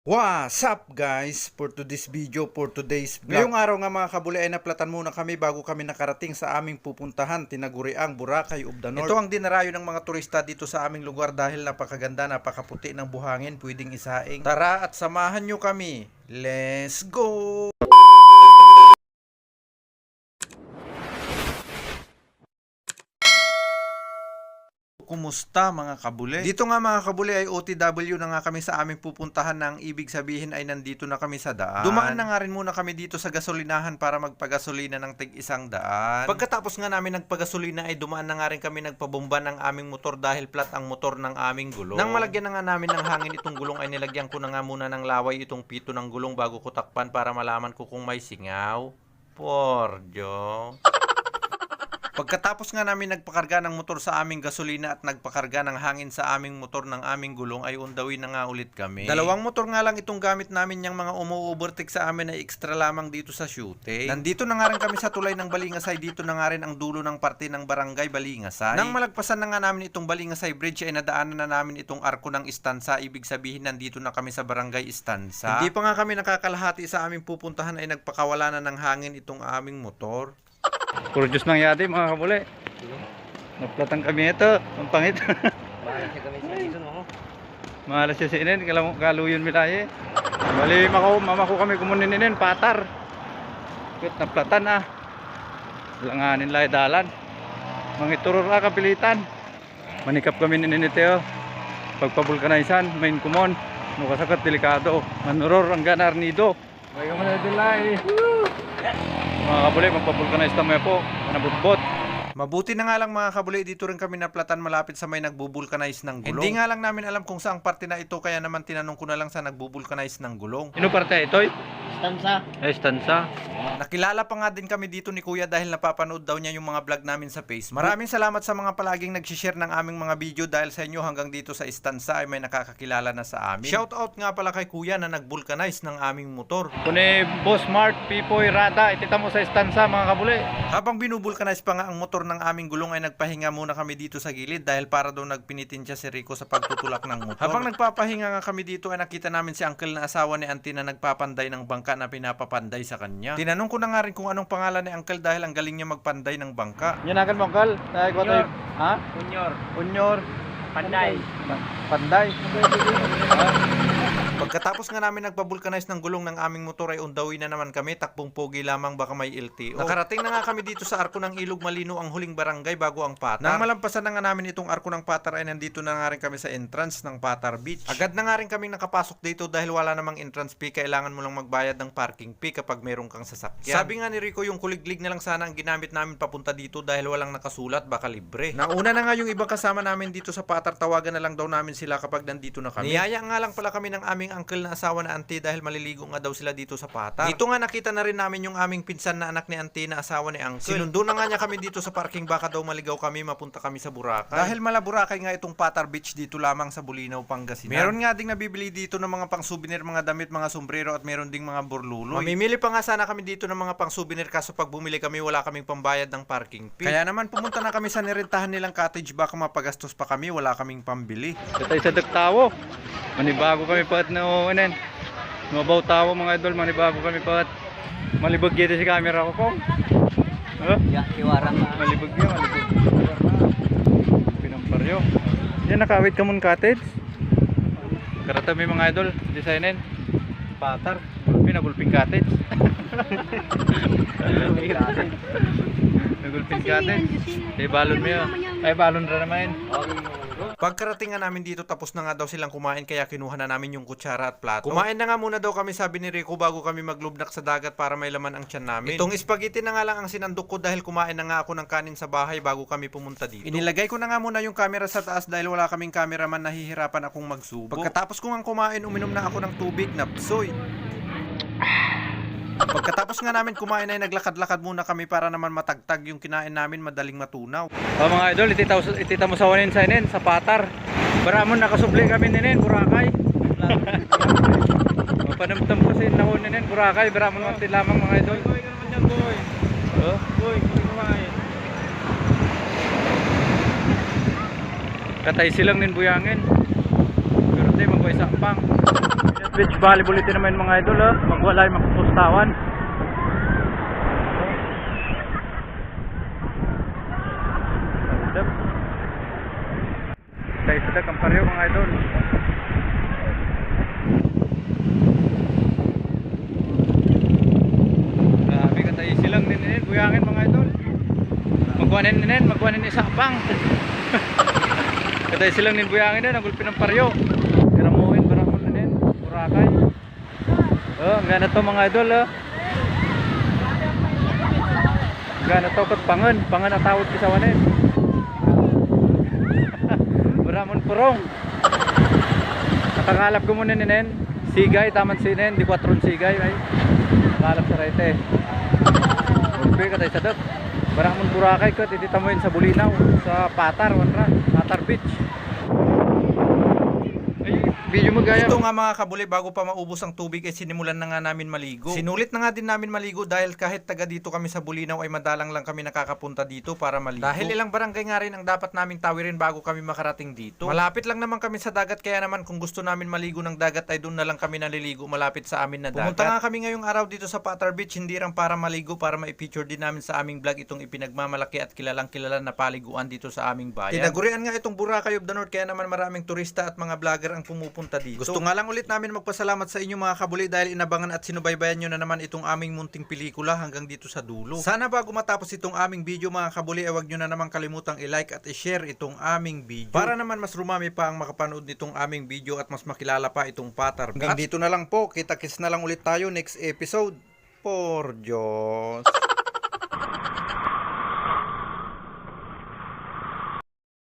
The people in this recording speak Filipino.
What's up guys? For today's video, for today's vlog. Ngayong araw nga mga kabuli ay naplatan muna kami bago kami nakarating sa aming pupuntahan, tinaguriang Boracay of the North. Ito ang dinarayo ng mga turista dito sa aming lugar dahil napakaganda, napakaputi ng buhangin, pwedeng isaing. Tara at samahan nyo kami. Let's go! Kumusta mga kabule? Dito nga mga kabule ay OTW na nga kami sa aming pupuntahan na ang ibig sabihin ay nandito na kami sa daan. Dumaan na nga rin muna kami dito sa gasolinahan para magpagasolina ng tig 100. Pagkatapos nga namin nagpagasolina ay dumaan na nga rin kami nagpabomba ng aming motor dahil flat ang motor ng aming gulong. Nang malagyan na nga namin ng hangin itong gulong ay nilagyan ko na nga muna ng laway itong pito ng gulong bago ko takpan para malaman ko kung may singaw. Porjo. Pagkatapos nga namin nagpakarga ng motor sa aming gasolina at nagpakarga ng hangin sa aming motor ng aming gulong ay undawin na nga ulit kami. Dalawang motor nga lang itong gamit namin, yung mga umu-overtake sa amin ay extra lamang dito sa shooting. Nandito na nga rin kami sa tulay ng Balingasay, dito na nga rin ang dulo ng parte ng barangay Balingasay. Nang malagpasan na nga namin itong Balingasay Bridge ay nadaanan na namin itong arko ng Istansa, ibig sabihin nandito na kami sa barangay Istansa. Hindi pa nga kami nakakalahati sa aming pupuntahan ay nagpakawala na ng hangin itong aming motor. Puro Diyos nang yati mga kabuli. Naplatang kami ito. Ang pangit. Malas siya kami sa season mo. Malas siya si inin. Kaluyon milaye. Bali mamako kami kumuninin patar. Kut naplatan ah. Langanin lay dalan. Mangituror ka kapilitan. Manikap kami nininiteo. Pagpabulkanaisan. Main kumon. Nukasakat delikado. Manuror ang ganar nido. Bayo man na dilay. Mga kabuli, magpapulkanize tayo po, manabutbot. Mabuti na nga lang mga kabuli, dito rin kami naplatan malapit sa may nagbubulkanize ng gulong. Hindi nga lang namin alam kung saang parte na ito, kaya naman tinanong ko na lang sa nagbubulkanize ng gulong. Sino parte ito? Stanza. Estansa. Nakilala pa nga din kami dito ni Kuya dahil napapanood daw niya yung mga vlog namin sa Facebook. Maraming salamat sa mga palaging nag-share ng aming mga video, dahil sa inyo hanggang dito sa Estansa ay may nakakakilala na sa amin. Shout out nga pala kay Kuya na nagbulkanize ng aming motor. Kuni Boss Mart, Pipoy, Rada, itita mo sa Estansa mga kabuli. Habang binubulkanize pa nga ang motor ng aming gulong ay nagpahinga muna kami dito sa gilid dahil para daw nagpinitin siya si Rico sa pagtutulak ng motor. Habang nagpapahinga nga kami dito ay nakita namin si uncle na asawa ni auntie na nagpapanday ng bangka na pinapapanday sa kanya. Tinanong ko na nga rin kung anong pangalan ni uncle dahil ang galing niya magpanday ng bangka. Yan akan mongkal. Dahil ko tayo. Ha? Kunyor. Unyor. Panday. Panday. Pagkatapos nga namin nagpabulkanize ng gulong ng aming motor ay undawi na naman kami, takbong pogi lamang baka may LTO. Nakarating na nga kami dito sa arko ng Ilog Malino, ang huling barangay bago ang Patar. Nang malampasan na nga namin itong arko ng Patar ay nandito na nga rin kami sa entrance ng Patar Beach. Agad na nga rin kaming nakapasok dito dahil wala namang entrance fee, kailangan mo lang magbayad ng parking fee kapag meron kang sasakyan. Sabi nga ni Rico, yung kuliglig na lang sana ang ginamit namin papunta dito dahil walang nakasulat, baka libre. Nauna na nga yung ibang kasama namin dito sa Patar, tawagan na lang daw namin sila kapag nandito na kami. Niyaya nga lang pala kami ng aming uncle na asawa na auntie dahil maliligo nga daw sila dito sa Patar. Dito nga nakita na rin namin yung aming pinsan na anak ni auntie na asawa ni uncle. Sinundo na nga niya kami dito sa parking, baka daw maligaw kami, mapunta kami sa Boracay. Dahil mala Boracay nga itong Patar Beach, dito lamang sa Bulinaw, Pangasinan. Meron nga ding nabibili dito ng mga pang souvenir, mga damit, mga sombrero at meron ding mga burluloy. Mamimili pa nga sana kami dito ng mga pang souvenir, kaso pag bumili kami wala kaming pambayad ng parking fee. Kaya naman pumunta na kami sa nirentahan nilang cottage, baka mapagastos pa kami, wala kaming pambili. Ito sa Dagtawo. Manibago kami pa at nauunin. Mabaw tawo mga idol, manibago kami pa at malibog dito si camera ko kong. Ya, kiwarang na. Malibog yun, malibog. Pinamparyo. Yan, nakawit ka mong cottage. Karata may mga idol, designin. Patar, pinagulping cottage. Nagulping cottage. Ay balon mo yun. Ay balon ra naman. Pagkarating nga namin dito, tapos na nga daw silang kumain, kaya kinuha na namin yung kutsara at plato. Kumain na nga muna daw kami, sabi ni Rico, bago kami maglubnak sa dagat para may laman ang tiyan namin. Itong spaghetti na nga lang ang sinandok ko dahil kumain na nga ako ng kanin sa bahay bago kami pumunta dito. Inilagay ko na nga muna yung camera sa taas dahil wala kaming cameraman, nahihirapan akong magsubo. Pagkatapos ko nga kumain, uminom na ako ng tubig na psoy. Pagkatapos nga namin kumain ay naglakad-lakad muna kami para naman matagtag yung kinain namin, madaling matunaw. Mga idol, itita mo sa wanin sa inin, sa Patar. Baramon nakasubli kami ninin, Boracay. Panamtam ko sa inahon ninin, Boracay. Baramon manti lamang mga idol. Boy, ka naman dyan, boy. Boy, kumain. Katay silang nin buyangin. Pero di, magway sakpang. beach volleyball ito naman mga idol, oh. Magwalay makapustawan. Sadak ang pareho mga idol. Grabe ka tayo silang ninin, buyangin mga idol. Magkuhanin isa pang. Katay silang nin buyangin din, ang gulpin ng paryo. Kiramuhin, barakon na din, Boracay. Oh, ang gana to mga idol, oh. Ang gana to kat pangan atawad kisawanin. Baramon purong. Nakakalap ko muna ninen. Sigay, taman sinin, di 4 sigay ay. Nakakalap sa rete. Ulpi ka tayo sadap. Baramon Boracay ko, titita mo yun sa Bulinaw, sa Patar, Patar Beach. Ay, video mo gaya. Ito nga mga kabuli, bago pa maubos ang tubig ay sinimulan na nga namin maligo. Sinulit na nga din namin maligo dahil kahit taga dito kami sa Bulinaw ay madalang lang kami nakakapunta dito para maligo. Dahil ilang barangay nga rin ang dapat naming tawirin bago kami makarating dito. Malapit lang naman kami sa dagat, kaya naman kung gusto namin maligo ng dagat ay doon na lang kami naliligo malapit sa amin na dagat. Pumunta nga kami ngayong araw dito sa Patar Beach, hindi lang para maligo, para ma-feature din namin sa aming vlog itong ipinagmamalaki at kilalang kilala na paliguan dito sa aming bayan. Tinagurian nga itong Boracay of the North, kaya naman maraming turista at mga vlogger ang pumupunta dito. Gusto nga lang ulit namin magpasalamat sa inyo mga kabuli dahil inabangan at sinubaybayan nyo na naman itong aming munting pelikula hanggang dito sa dulo. Sana bago matapos itong aming video mga kabuli ay huwag nyo na naman kalimutang i-like at i-share itong aming video para naman mas rumami pa ang makapanood nitong aming video at mas makilala pa itong Patar Beach. Hanggang dito na lang po, kita-kits na lang ulit tayo next episode. Por Diyos.